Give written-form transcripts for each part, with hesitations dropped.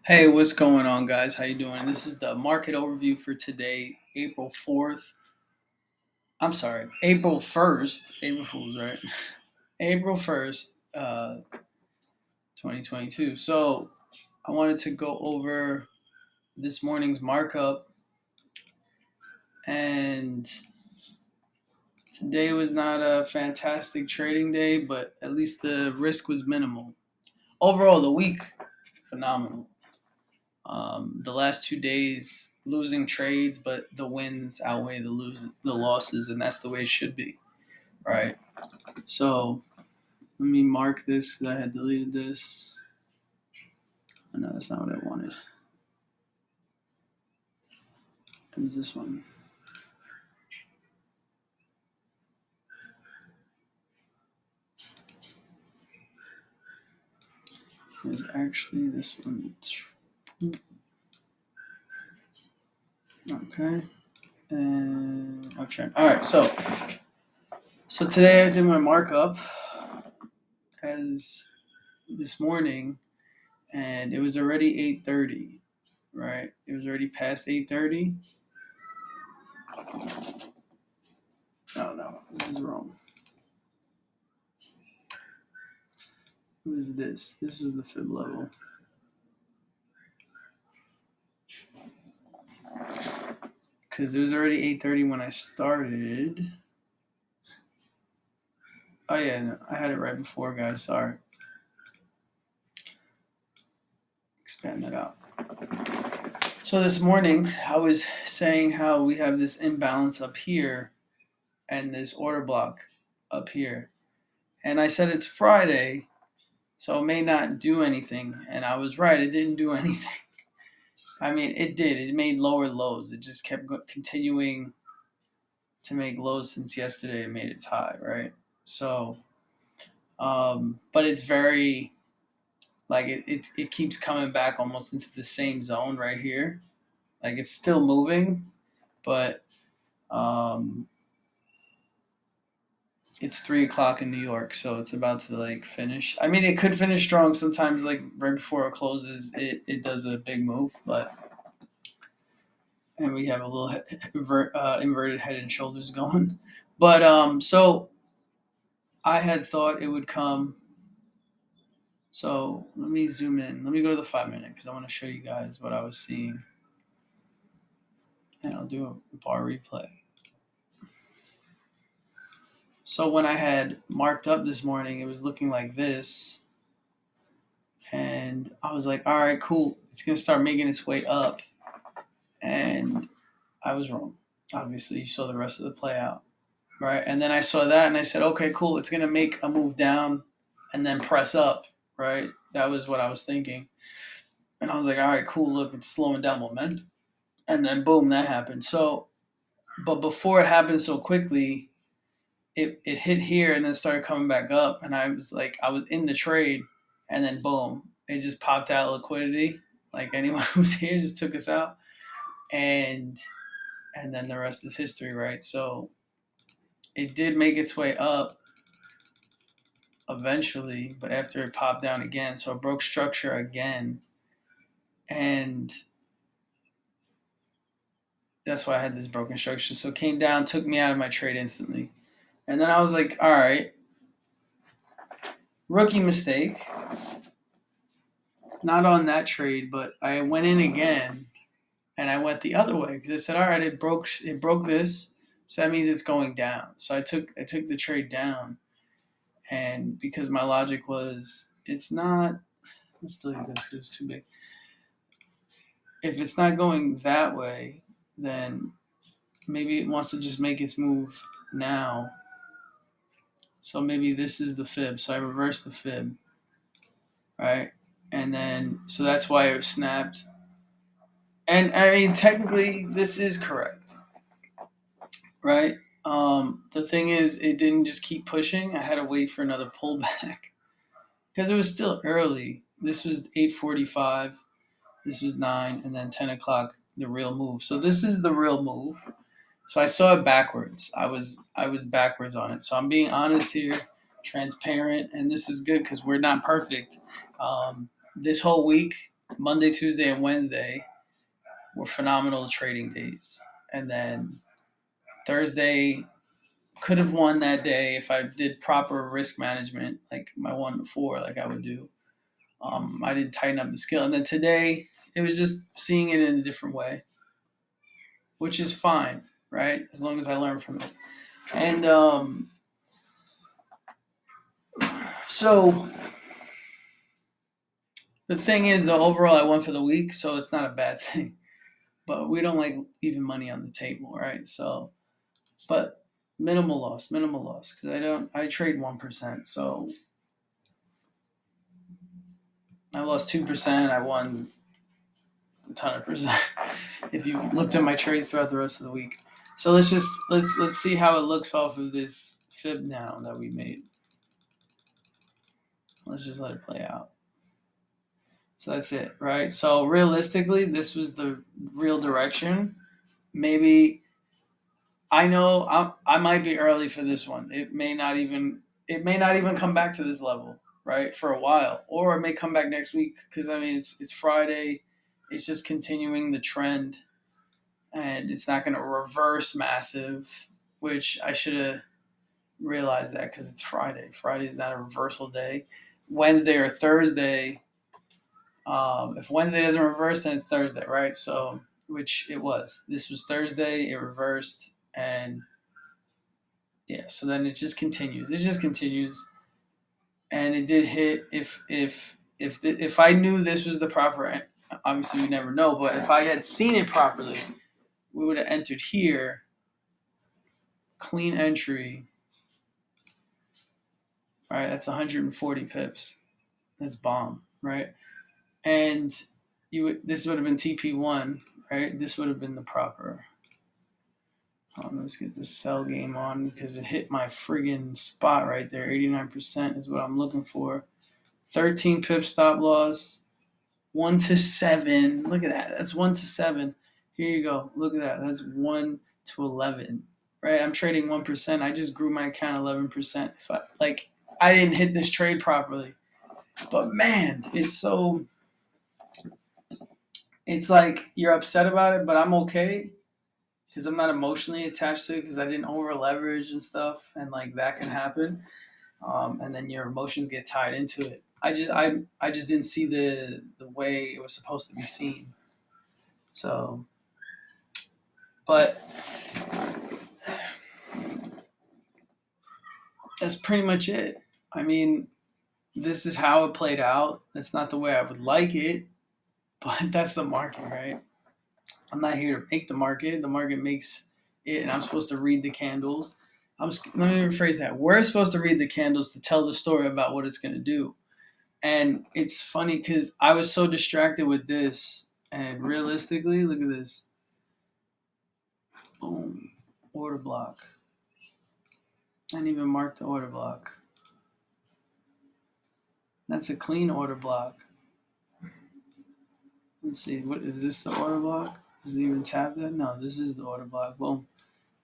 Hey, what's going on, guys? How you doing? This is the market overview for today, April 4th. I'm sorry, April 1st. April Fool's, right? April 1st, 2022. So I wanted to go over this morning's markup, and today was not a fantastic trading day, but at least the risk was minimal. Overall, the week, phenomenal. The last 2 days losing trades, but the wins outweigh the losses, and that's the way it should be, right? So let me mark this because I had deleted this. Oh, no, that's not what I wanted. It was this one. It was actually this one. Okay. And okay. All right. So today I did my markup as this morning, and it was already 8:30. Right. It was already past 8:30. Oh no, this is wrong. What is this? This was the fib level. Because it was already 8:30 when I started. Oh yeah, no, I had it right before, guys. Sorry. Expand that out. So this morning, I was saying how we have this imbalance up here and this order block up here. And I said it's Friday, so it may not do anything. And I was right, it didn't do anything. I mean, it did. It made lower lows. It just kept continuing to make lows since yesterday. It made its high, right? So, but it's very like it keeps coming back almost into the same zone right here. Like it's still moving, but um, it's 3 o'clock in New York, so it's about to like finish. I mean, it could finish strong sometimes. Like right before it closes, it does a big move, but and we have a little inverted head and shoulders going. But so I had thought it would come. So let me zoom in. Let me go to the 5 minute because I want to show you guys what I was seeing, and I'll do a bar replay. So when I had marked up this morning, it was looking like this, and I was like, "All right, cool. It's gonna start making its way up," and I was wrong. Obviously, you saw the rest of the play out, right? And then I saw that, and I said, "Okay, cool. It's gonna make a move down, and then press up." Right? That was what I was thinking, and I was like, "All right, cool. Look, it's slowing down momentum." And then boom, that happened. So, but before it happened so quickly, it hit here and then started coming back up, and I was like, I was in the trade, and then boom, it just popped out liquidity. Like anyone who was here just took us out, and then the rest is history, right? So it did make its way up eventually, but after it popped down again, so it broke structure again, and that's why I had this broken structure. So it came down, took me out of my trade instantly, and then I was like, all right, rookie mistake. Not on that trade, but I went in again and I went the other way because I said, all right, it broke this, so that means it's going down. So I took the trade down, and because my logic was it's not. Let's delete this because it's too big. If it's not going that way, then maybe it wants to just make its move now. So maybe this is the fib. So I reversed the fib, right? And then so that's why it snapped. And I mean, technically, this is correct, right? The thing is, it didn't just keep pushing. I had to wait for another pullback because it was still early. This was 8:45. This was 9, and then 10 o'clock. The real move. So this is the real move. So I saw it backwards. I was backwards on it. So I'm being honest here, transparent, and this is good because we're not perfect. This whole week Monday, Tuesday, and Wednesday were phenomenal trading days. And then Thursday could have won that day if I did proper risk management, like my one before, like I would do. I didn't tighten up the skill. And then today, it was just seeing it in a different way, which is fine, right? As long as I learn from it. And so the thing is, the overall I won for the week, so it's not a bad thing. But we don't like leaving money on the table, right? So, but minimal loss, because I trade 1%, so I lost 2%. I won a ton of percent. If you looked at my trades throughout the rest of the week, so let's see how it looks off of this fib now that we made. Let's just let it play out. So that's it, right? So realistically, this was the real direction. Maybe I know I might be early for this one. It may not even come back to this level, right, for a while, or it may come back next week because I mean it's Friday. It's just continuing the trend, and it's not going to reverse massive, which I should have realized that because it's Friday. Friday is not a reversal day. Wednesday or Thursday. If Wednesday doesn't reverse, then it's Thursday, right? So, which it was. This was Thursday. It reversed, and yeah. So then it just continues. It just continues, and it did hit. If I knew this was the proper, obviously we never know. But if I had seen it properly, we would have entered here. Clean entry. All right, that's 140 pips. That's bomb, right? And this would have been TP1, right? This would have been the proper. Let's get this sell game on because it hit my friggin' spot right there. 89% is what I'm looking for. 13 pip stop loss. 1 to 7. Look at that. That's 1 to 7. Here you go. Look at that. That's 1 to 11. Right? I'm trading 1%. I just grew my account 11%. I didn't hit this trade properly. But man, it's like you're upset about it, but I'm okay because I'm not emotionally attached to it because I didn't over leverage and stuff, and like that can happen, and then your emotions get tied into it. I just didn't see the way it was supposed to be seen. So, but that's pretty much it. I mean, this is how it played out. That's not the way I would like it, but that's the market, right? I'm not here to make the market. The market makes it, and I'm supposed to read the candles. Let me rephrase that. We're supposed to read the candles to tell the story about what it's going to do. And it's funny because I was so distracted with this. And realistically, look at this. Boom. Order block. I didn't even mark the order block. That's a clean order block. Let's see. What is this, the order block? Does it even tap that? No, this is the order block. Boom.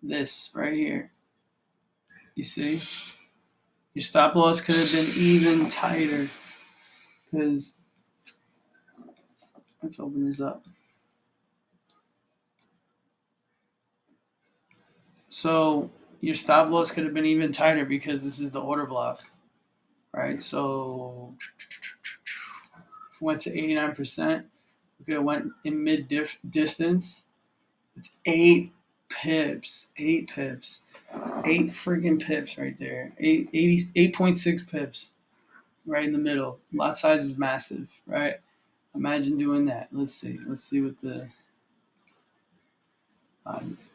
This right here. You see? Your stop loss could have been even tighter. Because let's open this up. So your stop loss could have been even tighter because this is the order block, right? So if we went to 89%, we could have went in mid distance. It's 8 pips, 8 pips, 8 friggin' pips right there. 8.6 pips right in the middle. Lot size is massive, right? Imagine doing that. Let's see what the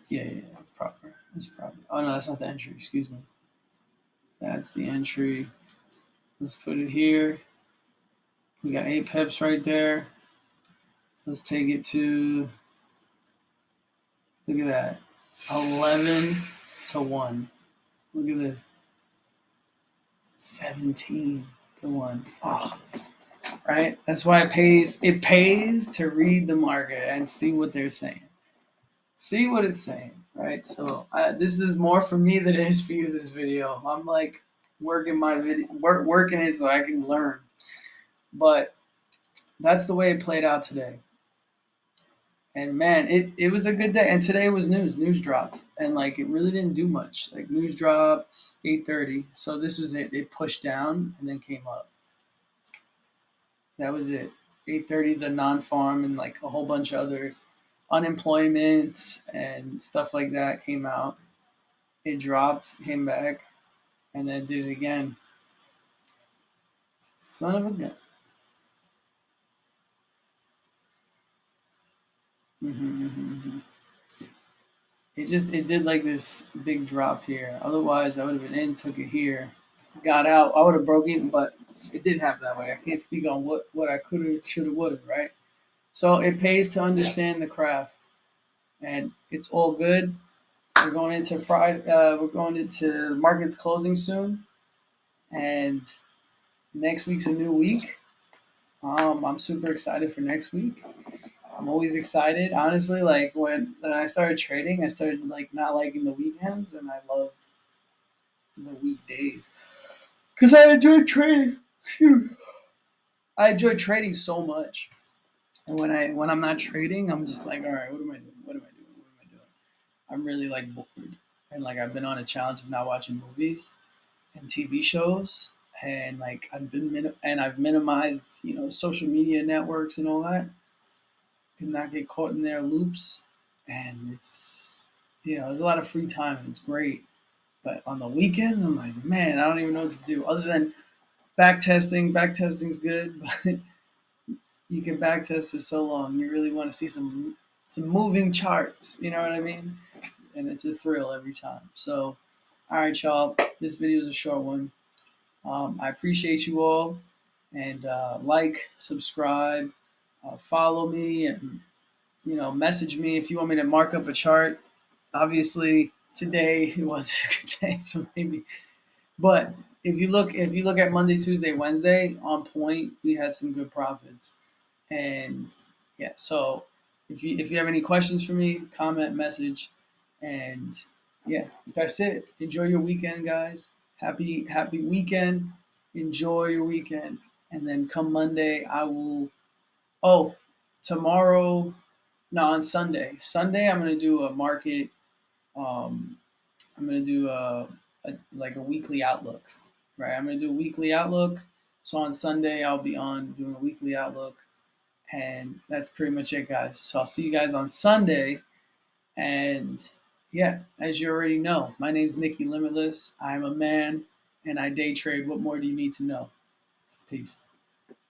yeah, proper. That's proper. Oh no, that's not the entry. Excuse me. That's the entry. Let's put it here. We got 8 pips right there. Let's take it to. Look at that. 11 to 1. Look at this. 17 to 1. Oh, right? That's why it pays to read the market and see what they're saying. See what it's saying, right? So this is more for me than it is for you, this video. I'm like working my video, working it so I can learn. But that's the way it played out today. And man, it was a good day. And today was news. News dropped, and like it really didn't do much. Like news dropped 8:30, so this was it. It pushed down and then came up. That was it. 8:30, the non-farm and like a whole bunch of other unemployment and stuff like that came out. It dropped, came back, and then did it again. Son of a gun. Mm-hmm. It did like this big drop here. Otherwise, I would have been in, took it here, got out. I would have broke even, but it did happen that way. I can't speak on what I could have, should have, would have, right? So it pays to understand the craft, and it's all good. We're going into Friday. We're going into markets closing soon, and next week's a new week. I'm super excited for next week. I'm always excited. Honestly, like when I started trading, I started like not liking the weekends, and I loved the weekdays because I enjoy trading. Phew. I enjoy trading so much, and when I'm not trading, I'm just like, all right, what am I doing? What am I doing? What am I doing? I'm really like bored, and like I've been on a challenge of not watching movies and TV shows, and like I've minimized social media networks and all that, could not get caught in their loops, and it's there's a lot of free time and it's great. But on the weekends, I'm like, man, I don't even know what to do other than back testing. Back testing's good, but you can back test for so long. You really want to see some moving charts. You know what I mean? And it's a thrill every time. So, all right, y'all. This video is a short one. I appreciate you all, and like, subscribe, follow me, and message me if you want me to mark up a chart. Obviously, today it was a good day, so maybe. But if you look at Monday, Tuesday, Wednesday, on point, we had some good profits. And yeah, so if you have any questions for me, comment, message, and yeah, that's it. Enjoy your weekend, guys. Happy weekend. Enjoy your weekend, and then come Monday, I will. Oh, tomorrow. No, on Sunday. Sunday, I'm gonna do a market. Um, I'm gonna do like a weekly outlook, right? I'm gonna do a weekly outlook. So on Sunday, I'll be on doing a weekly outlook, and that's pretty much it, guys. So I'll see you guys on Sunday, and yeah, as you already know, my name's Nikki Limitless. I'm a man, and I day trade. What more do you need to know? Peace.